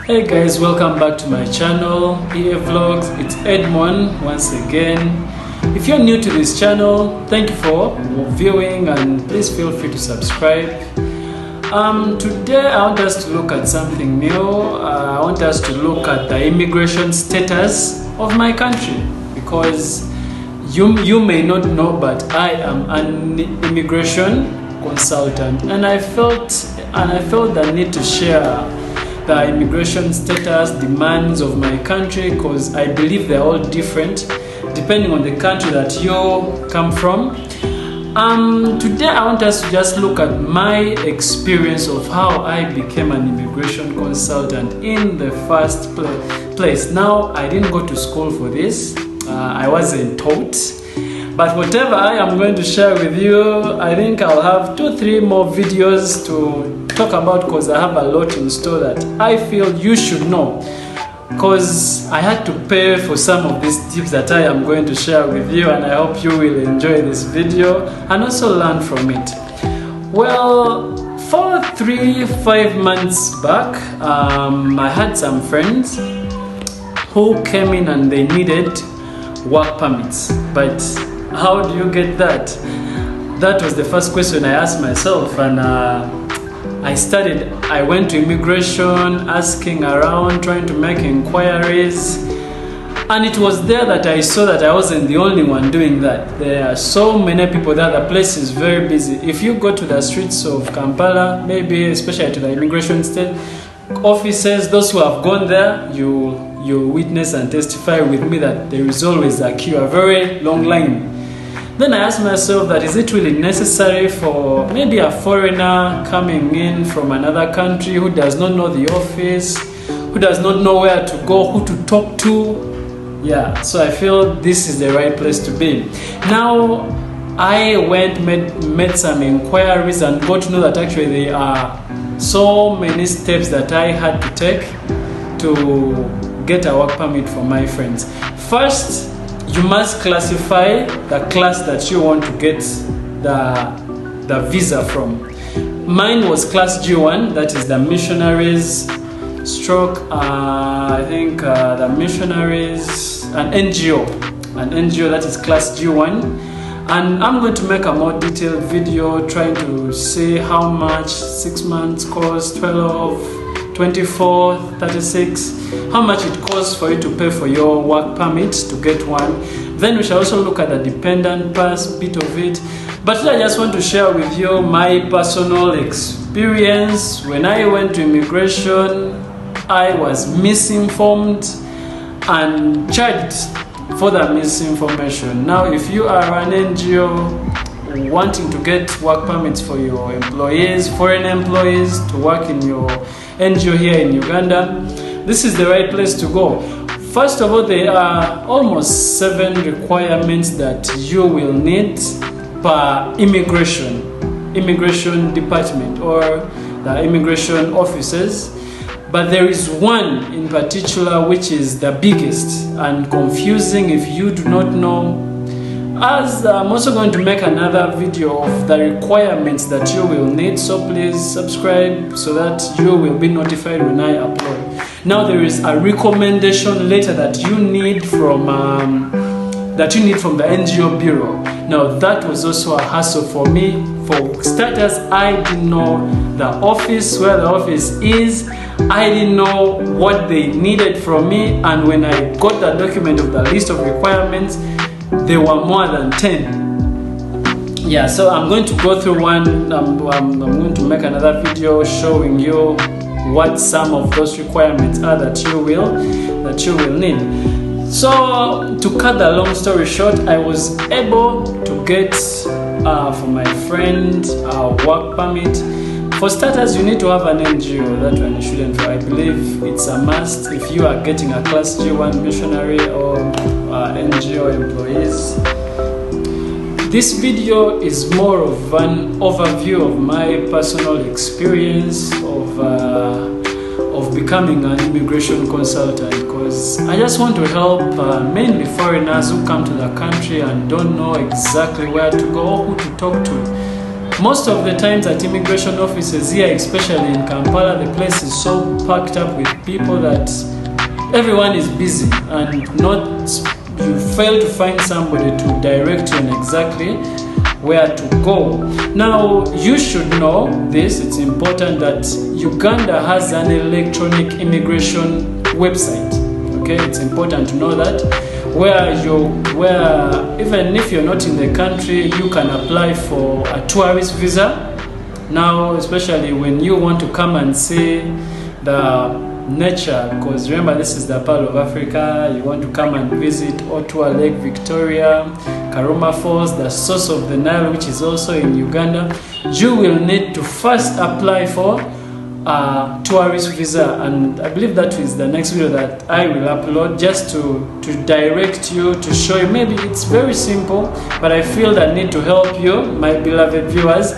Hey guys, welcome back to my channel, EA Vlogs. It's Edmond once again. If you're new to this channel, thank you for viewing and please feel free to subscribe. Today I want us to look at something new. I want us to look at the immigration status of my country, because you may not know, but I am an immigration consultant, and I felt the need to share the immigration status demands of my country, because I believe they're all different depending on the country that you come from. Today I want us to just look at my experience of how I became an immigration consultant in the first place. Now, I didn't go to school for this. I wasn't taught. But whatever I am going to share with you, I think I'll have 2-3 more videos to talk about, because I have a lot in store that I feel you should know, because I had to pay for some of these tips that I am going to share with you, and I hope you will enjoy this video and also learn from it. Well, 4-5 months back, I had some friends who came in and they needed work permits. But how do you get that? That was the first question I asked myself, and I went to immigration, asking around, trying to make inquiries, and it was there that I saw that I wasn't the only one doing that. There are so many people there. The place is very busy. If you go to the streets of Kampala, maybe especially to the immigration state offices, those who have gone there, you witness and testify with me that there is always a queue, a very long line. Then I asked myself that, is it really necessary for maybe a foreigner coming in from another country who does not know the office, who does not know where to go, who to talk to? Yeah, so I feel this is the right place to be. Now, I made some inquiries and got to know that actually there are so many steps that I had to take to get a work permit for my friends. First, you must classify the class that you want to get the visa from. Mine was class G1, that is the missionaries stroke, I think the missionaries, an NGO that is class G1. And I'm going to make a more detailed video trying to say how much 6 months course, 12, 24, 36, how much it costs for you to pay for your work permit to get one. Then we shall also look at the dependent pass bit of it. But I just want to share with you my personal experience. When I went to immigration, I was misinformed and charged for the misinformation. Now, if you are an NGO wanting to get work permits for your employees, foreign employees, to work in your NGO here in Uganda, this is the right place to go. First of all, there are almost 7 requirements that you will need per immigration department or the immigration offices. But there is one in particular which is the biggest and confusing if you do not know. As I'm also going to make another video of the requirements that you will need, so please subscribe so that you will be notified when I upload. Now, there is a recommendation letter that you need from the NGO bureau. Now, that was also a hassle for me. For starters, I didn't know the office, where the office is. I didn't know what they needed from me, and when I got the document of the list of requirements, there were more than 10. Yeah, so I'm going to go through one. I'm going to make another video showing you what some of those requirements are that you will need. So, to cut the long story short, I was able to get for my friend a work permit. For starters, you need to have an NGO. That one you shouldn't. I believe it's a must if you are getting a class G1 missionary or NGO employees. This video is more of an overview of my personal experience of becoming an immigration consultant, because I just want to help mainly foreigners who come to the country and don't know exactly where to go or who to talk to. Most of the times at immigration offices here, especially in Kampala, the place is so packed up with people that everyone is busy, and you fail to find somebody to direct you on exactly where to go. Now, you should know this. It's important that Uganda has an electronic immigration website. Okay, it's important to know that, where even if you're not in the country, you can apply for a tourist visa. Now, especially when you want to come and see the nature, because remember, this is the Pearl of Africa. You want to come and visit Ottawa Lake Victoria, Karuma Falls, the source of the Nile, which is also in Uganda. You will need to first apply for a tourist visa, and I believe that is the next video that I will upload, just to direct you, to show you. Maybe it's very simple, but I feel that I need to help you, my beloved viewers.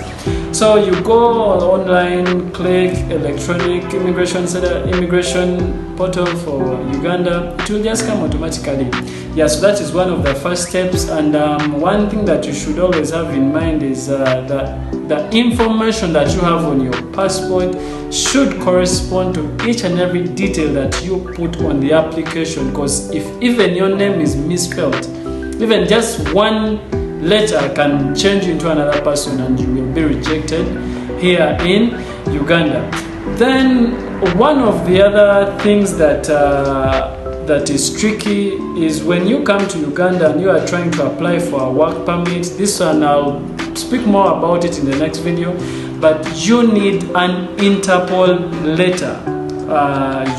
So you go online, click electronic immigration center, immigration portal for Uganda. It will just come automatically. Yeah, so that is one of the first steps. And one thing that you should always have in mind is that the information that you have on your passport should correspond to each and every detail that you put on the application. Because if even your name is misspelled, even just one letter can change you into another person, and you will be rejected here in Uganda. Then one of the other things that is tricky is when you come to Uganda and you are trying to apply for a work permit. This one I'll speak more about it in the next video, but you need an Interpol letter.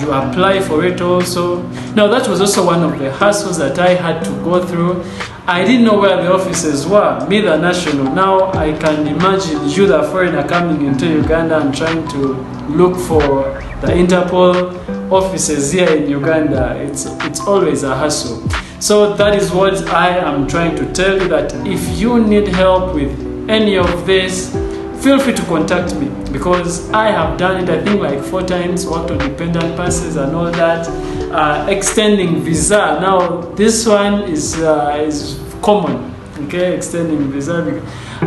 You apply for it also. Now, that was also one of the hassles that I had to go through. I didn't know where the offices were, me the national. Now I can imagine you, the foreigner, coming into Uganda and trying to look for the Interpol offices here in Uganda. It's always a hassle. So that is what I am trying to tell you, that if you need help with any of this, feel free to contact me, because I have done it, I think, like 4 times, worked on dependent passes and all that, extending visa. Now this one is common, okay, extending visa.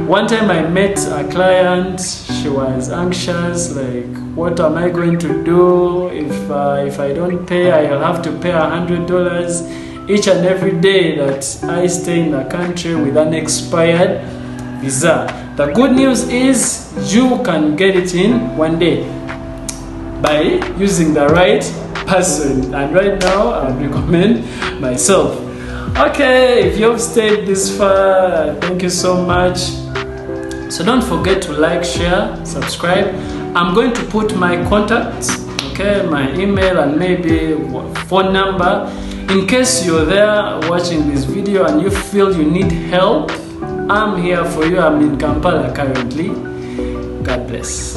One time I met a client, she was anxious, like, what am I going to do if I don't pay? I'll have to pay $100 each and every day that I stay in the country with an expired visa. The good news is you can get it in 1 day by using the right person, and right now I would recommend myself. Okay, if you've stayed this far, thank you so much. So don't forget to like, share, subscribe. I'm going to put my contacts, okay, my email and maybe phone number, in case you're there watching this video and you feel you need help. I'm here for you. I'm in Kampala currently. God bless.